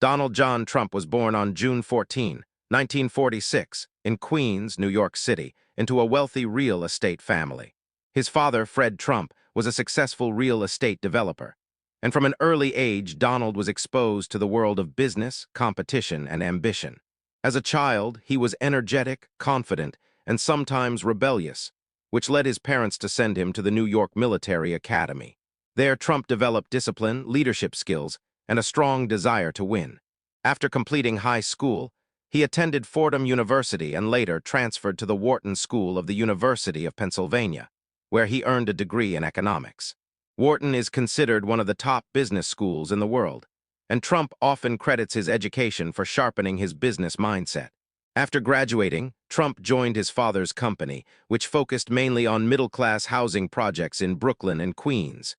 Donald John Trump was born on June 14, 1946, in Queens, New York City, into a wealthy real estate family. His father, Fred Trump, was a successful real estate developer, and from an early age, Donald was exposed to the world of business, competition, and ambition. As a child, he was energetic, confident, and sometimes rebellious, which led his parents to send him to the New York Military Academy. There, Trump developed discipline, leadership skills, and a strong desire to win. After completing high school, he attended Fordham University and later transferred to the Wharton School of the University of Pennsylvania, where he earned a degree in economics. Wharton is considered one of the top business schools in the world, and Trump often credits his education for sharpening his business mindset. After graduating, Trump joined his father's company, which focused mainly on middle-class housing projects in Brooklyn and Queens.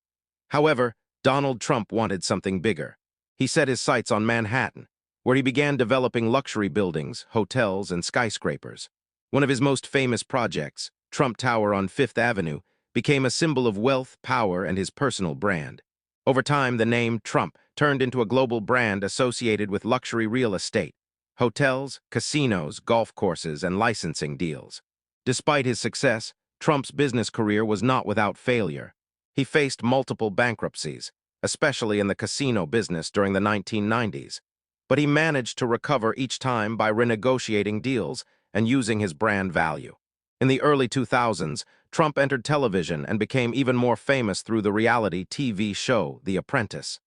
However, Donald Trump wanted something bigger. He set his sights on Manhattan, where he began developing luxury buildings, hotels, and skyscrapers. One of his most famous projects, Trump Tower on Fifth Avenue, became a symbol of wealth, power, and his personal brand. Over time, the name Trump turned into a global brand associated with luxury real estate, hotels, casinos, golf courses, and licensing deals. Despite his success, Trump's business career was not without failure. He faced multiple bankruptcies, especially in the casino business during the 1990s. But he managed to recover each time by renegotiating deals and using his brand value. In the early 2000s, Trump entered television and became even more famous through the reality TV show The Apprentice.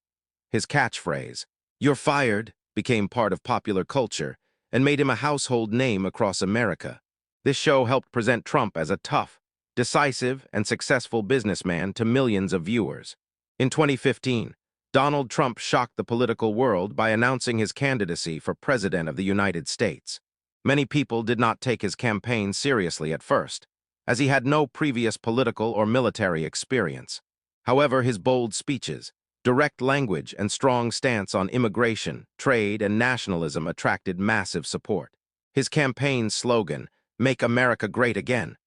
His catchphrase, "You're fired," became part of popular culture and made him a household name across America. This show helped present Trump as a tough, decisive, and successful businessman to millions of viewers. In 2015, Donald Trump shocked the political world by announcing his candidacy for President of the United States. Many people did not take his campaign seriously at first, as he had no previous political or military experience. However, his bold speeches, direct language, and strong stance on immigration, trade, and nationalism attracted massive support. His campaign slogan, "Make America Great Again,"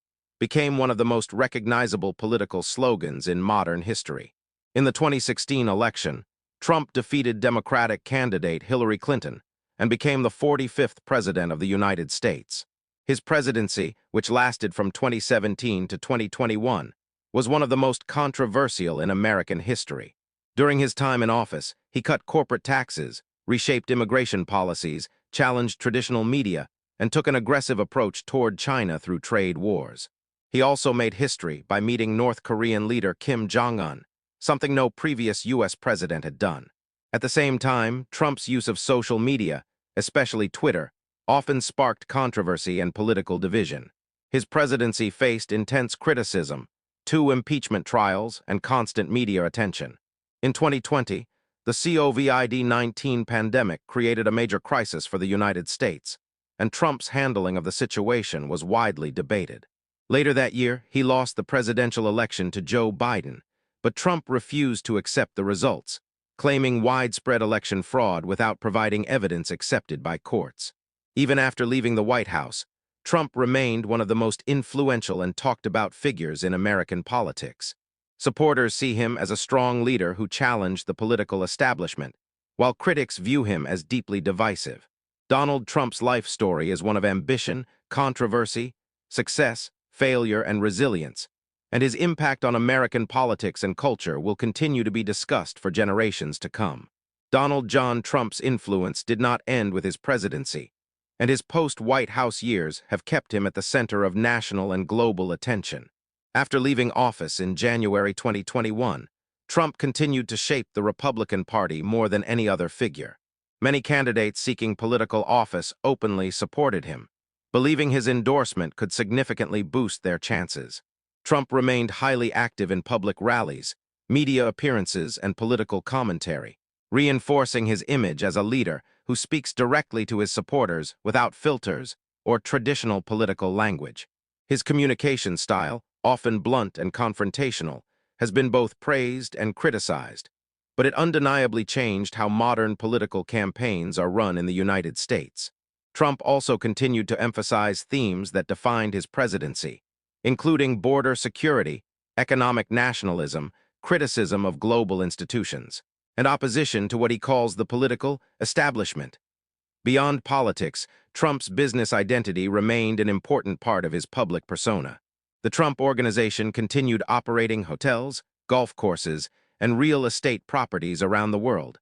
became one of the most recognizable political slogans in modern history. In the 2016 election, Trump defeated Democratic candidate Hillary Clinton and became the 45th President of the United States. His presidency, which lasted from 2017 to 2021, was one of the most controversial in American history. During his time in office, he cut corporate taxes, reshaped immigration policies, challenged traditional media, and took an aggressive approach toward China through trade wars. He also made history by meeting North Korean leader Kim Jong-un, something no previous U.S. president had done. At the same time, Trump's use of social media, especially Twitter, often sparked controversy and political division. His presidency faced intense criticism, 2 impeachment trials, and constant media attention. In 2020, the COVID-19 pandemic created a major crisis for the United States, and Trump's handling of the situation was widely debated. Later that year, he lost the presidential election to Joe Biden, but Trump refused to accept the results, claiming widespread election fraud without providing evidence accepted by courts. Even after leaving the White House, Trump remained one of the most influential and talked-about figures in American politics. Supporters see him as a strong leader who challenged the political establishment, while critics view him as deeply divisive. Donald Trump's life story is one of ambition, controversy, success, failure, and resilience, and his impact on American politics and culture will continue to be discussed for generations to come. Donald John Trump's influence did not end with his presidency, and his post-White House years have kept him at the center of national and global attention. After leaving office in January 2021, Trump continued to shape the Republican Party more than any other figure. Many candidates seeking political office openly supported him, believing his endorsement could significantly boost their chances. Trump remained highly active in public rallies, media appearances, and political commentary, reinforcing his image as a leader who speaks directly to his supporters without filters or traditional political language. His communication style, often blunt and confrontational, has been both praised and criticized, but it undeniably changed how modern political campaigns are run in the United States. Trump also continued to emphasize themes that defined his presidency, including border security, economic nationalism, criticism of global institutions. and opposition to what he calls the political establishment. Beyond politics, Trump's business identity remained an important part of his public persona. The Trump Organization continued operating hotels, golf courses, and real estate properties around the world,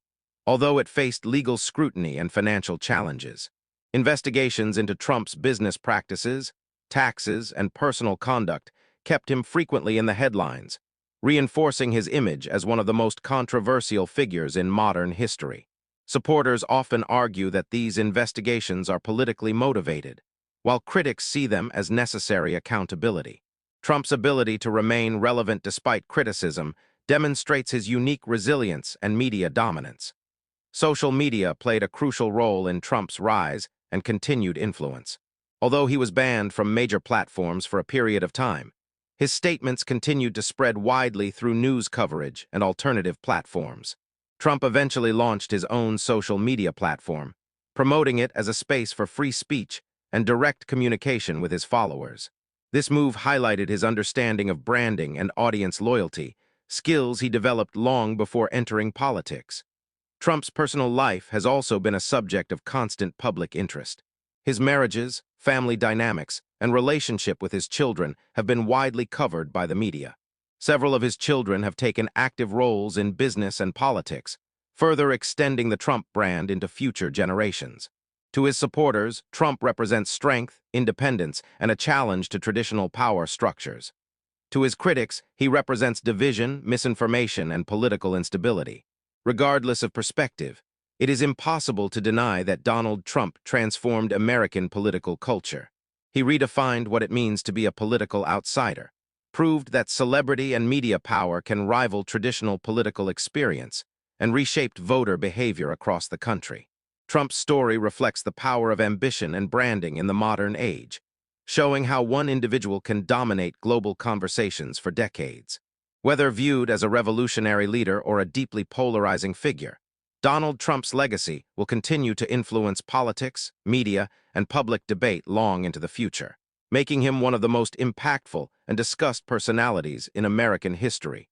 although it faced legal scrutiny and financial challenges. Investigations into Trump's business practices, taxes, and personal conduct kept him frequently in the headlines, reinforcing his image as one of the most controversial figures in modern history. Supporters often argue that these investigations are politically motivated, while critics see them as necessary accountability. Trump's ability to remain relevant despite criticism demonstrates his unique resilience and media dominance. Social media played a crucial role in Trump's rise and continued influence. Although he was banned from major platforms for a period of time, his statements continued to spread widely through news coverage and alternative platforms. Trump eventually launched his own social media platform, promoting it as a space for free speech and direct communication with his followers. This move highlighted his understanding of branding and audience loyalty, skills he developed long before entering politics. Trump's personal life has also been a subject of constant public interest. His marriages, family dynamics, and relationship with his children have been widely covered by the media. Several of his children have taken active roles in business and politics, further extending the Trump brand into future generations. To his supporters, Trump represents strength, independence, and a challenge to traditional power structures. To his critics, he represents division, misinformation, and political instability. Regardless of perspective, it is impossible to deny that Donald Trump transformed American political culture. He redefined what it means to be a political outsider, proved that celebrity and media power can rival traditional political experience, and reshaped voter behavior across the country. Trump's story reflects the power of ambition and branding in the modern age, showing how one individual can dominate global conversations for decades. Whether viewed as a revolutionary leader or a deeply polarizing figure, Donald Trump's legacy will continue to influence politics, media, and public debate long into the future, making him one of the most impactful and discussed personalities in American history.